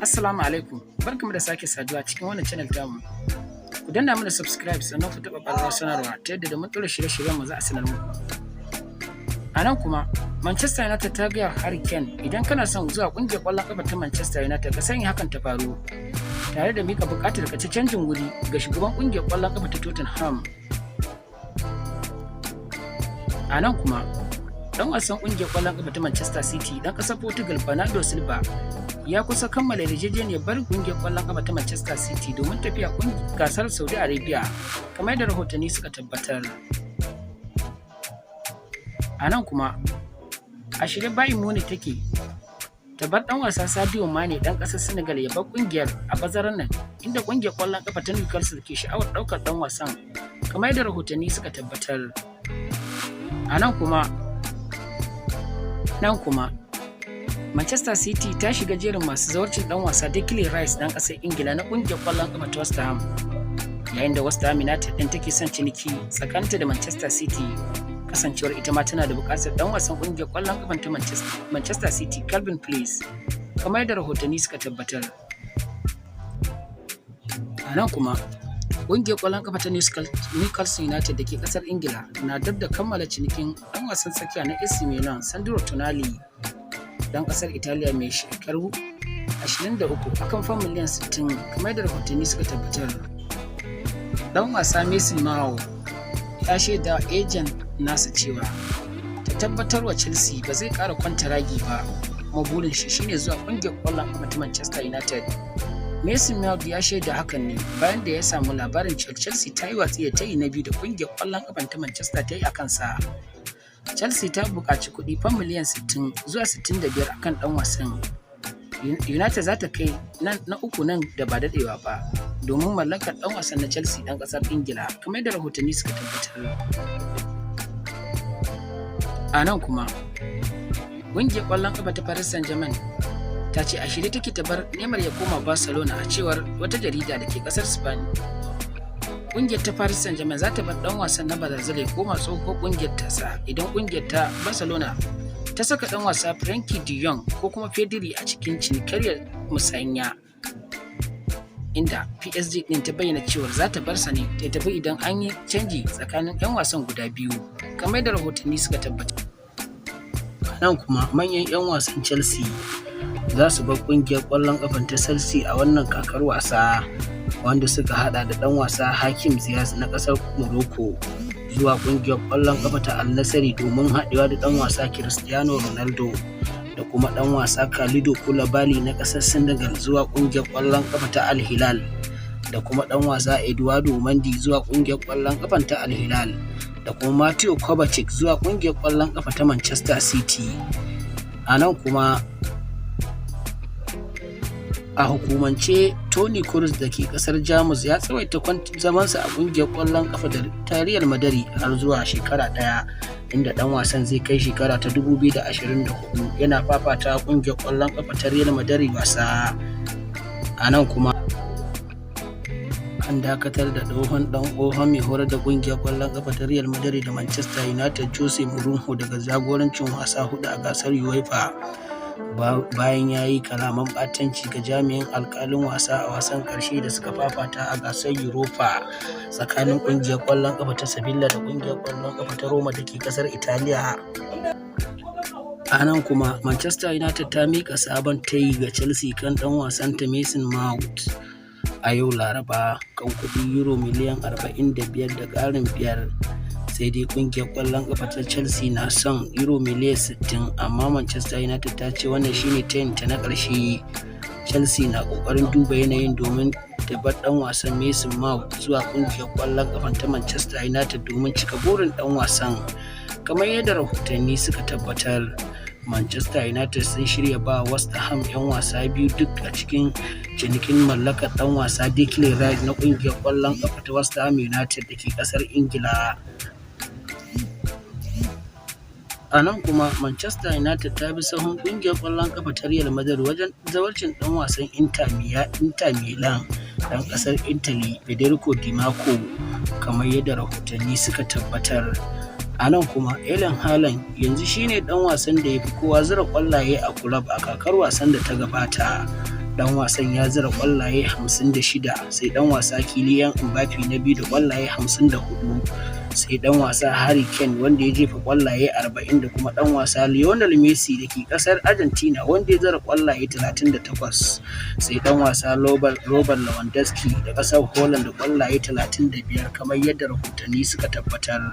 Assalamu alaikum, barkamu da sake saduwa cikin wannan channel tamu. Ku danna mana subscribe sannan ku taɓa ƙararrawar sanarwa ta yadda da mun ɗora shirye-shiryen mu za a sanar muku. A nan kuma, Manchester United ta gaya Harry Kane idan kana son zuwa ƙungiyar ƙwallon ƙafa ta Manchester United ka sanya hakan ta faru, tare da mika buƙatar ka ci canjin wuri ga shugaban ƙungiyar ƙwallon ƙafa ta Tottenham. A nan kuma, ɗan wasan ƙungiyar ƙwallon ƙafa ta Manchester City ɗan ƙasar Portugal Bernardo Silva ya kusa kammala yarjejeniyar barin ƙungiyar ƙwallon ƙafa ta Manchester City domin tafiya gasar Saudi Arabia, kamar da rahotanni suka tabbatar. A nan kuma, a shirye Bayern Munich take ta bar ɗan wasa Sadio Mane ɗan ƙasar Senegal ya bar ƙungiyar a bazarar nan, inda ƙungiyar ƙwallon ƙafa ta Newcastle ke sha'awar ɗaukar ɗan wasan, kamar da rahotanni suka tabbatar. A nan kuma, Manchester City ta shiga jerin masu zawarcin ɗan wasa Declan Rice ɗan ƙasar Ingila na ƙungiyar ƙwallon ƙafa ta West Ham, yayin da West Ham United ɗin take son ciniki tsakanta da Manchester City, kasancewar ita ma tana da buƙatar ɗan wasan ƙungiyar ƙwallon ƙafa ta Manchester City Calvin Phillips, kamar da rahotanni suka tabbatar. A nan kuma, ƙungiyar ƙwallon ƙafa ta Newcastle United da ke ƙasar Ingila na dab da kammala cinikin ɗan wasan tsakiya na AC Milan Sandro Tonali ɗan ƙasar Italiya mai shekaru 23 akan fam miliyan 60, kamar da rahotanni suka tabbatar. Ɗan wasa Masu ya shaida ejen nasa cewa ta tabbatar wa Chelsea ba zai ƙara kwantaragi ba, kuma burin shi shine zuwa ƙungiyar ƙwallon ƙafa ta Manchester United. Mason Mount ya shaida hakan ne bayan da ya samu labarin cewa Chelsea ta yi watsi da tayi na biyu da ƙungiyar ƙwallon ƙafa ta Manchester ta yi a kansa. Chelsea ta buƙaci kuɗi fam miliyan 60 zuwa 65 akan ɗan wasan. United za ta kai na uku nan da ba daɗewa ba domin mallakar ɗan wasan na Chelsea ɗan ƙasar Ingila, kamar da rahotanni suka tabbatar. A nan kuma, ƙungiyar ƙwallon ƙafa ta Paris Saint-Germain ta ce a shirye take ta bar Naymar ya koma Barcelona a cewar wata jarida da ke ƙasar Spain. Ƙungiyar ta Paris Saint-Germain za ta bar ɗan wasan na Brazil ya koma tsohuwar ƙungiyar tasa idan ƙungiyar ta Barcelona ta saka ɗan wasa Frenkie de Jong ko kuma Pedri a cikin cinikayyar musanya, inda P.S.G ɗin ta bayyana cewar za ta bar sa ne ta tafi idan an yi canji tsakanin 'yan wasan guda biyu, kamar da rahotanni suka tabbata. Nan kuma manyan 'yan wasan Chelsea za su bar ƙungiyar ƙwallon ƙafan ta Chelsea a wannan kakar wasa, wanda suka hada da ɗan wasa Hakim Ziyech na ƙasar Morocco zuwa ƙungiyar ƙwallon ƙafa ta Al-Nassr domin haɗewa da ɗan wasa Cristiano Ronaldo, da kuma ɗan wasa Kalidou Koulibaly na ƙasar Senegal zuwa ƙungiyar ƙwallon ƙafa ta Al-Hilal, da kuma ɗan wasa Eduardo Mendy zuwa ƙungiyar ƙwallon ƙafan ta Al-Hilal, da kuma Mateo Kovacic zuwa ƙungiyar ƙwallon ƙafa ta Manchester City. A nan kuma, a hukumance Toni Kroos da ke kasar Jamus ya tsawaita zamansa a kungiyar ƙwallon ƙafa da Real Madrid har zuwa shekara ɗaya, inda ɗan wasan zai kai shekara ta 2024 yana fafata kungiyar ƙwallon ƙafa ta Real Madrid wasa. A nan kuma, an dakatar da tsohon mai horar da kungiyar ƙwallon ƙafa ta Real Madrid da Manchester United Jose Mourinho daga jagorancin wasa hudu a gasar UEFA, bayan ya yi kalaman ɓatanci ga jami'in alƙalin wasa a wasan ƙarshe da suka fafata a gasar Europa tsakanin ƙungiyar ƙwallon ƙafa ta Sevilla da ƙungiyar ƙwallon ƙafa ta Roma da ke ƙasar Italiya. A nan kuma, Manchester United ta miƙa sabon tayi ga Chelsea kan ɗan wasanta Mason Mount a yau Laraba kan kuɗi euro miliyan 45 da ƙarin 5. Sai dai ƙungiyar ƙwallon ƙafa ta Chelsea na son euro miliyan 60, amma Manchester United ta ce wannan shine tayinta na ƙarshe. Chelsea na ƙoƙarin duba yanayin domin ta bar ɗan wasan Mason Mount zuwa ƙungiyar ƙwallon ƙafa ta Manchester United domin cika burin ɗan wasan, kamar yadda rahotanni suka tabbatar. Manchester United sun shirya ba West Ham 'yan wasa biyu duk a cikin cinikin mallakar ɗan wasa Declan Rice na ƙungiyar ƙwallon ƙafa ta West Ham United da ke ƙasar Ingila. A nan kuma, Manchester United ta bi sahun ƙungiyar ƙwallon ƙafa ta Real Madrid wajen zawarcin ɗan wasan Inter Milan ɗan ƙasar Italy Federico Di Marco, kamar yadda rahotanni suka tabbatar. A nan kuma, Erling Haaland yanzu shine ɗan wasan da ya fi kowa zura ƙwallaye a kulab a kakar wasan da ta gabata. dan wasan ya zira kwallaye 56, sai dan wasa Kylian Mbappe na biyu da kwallaye 54, sai dan wasa Harry Kane wanda ya jefa kwallaye 40 da kuma dan wasa Lionel Messi da ke kasar Argentina wanda ya zira kwallaye 38, sai dan wasa Robert Lewandowski da kasar Holland da kwallaye 35 kamar yadda rahotanni suka tabbatar.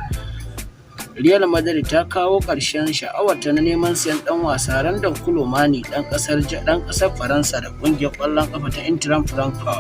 Real Madrid ta kawo ƙarshen sha'awarta na neman siyan ɗan wasa Randal Colomani ɗan ƙasar Faransa da ƙungiyar ƙwallon ƙafa ta Eintracht Frankfurt.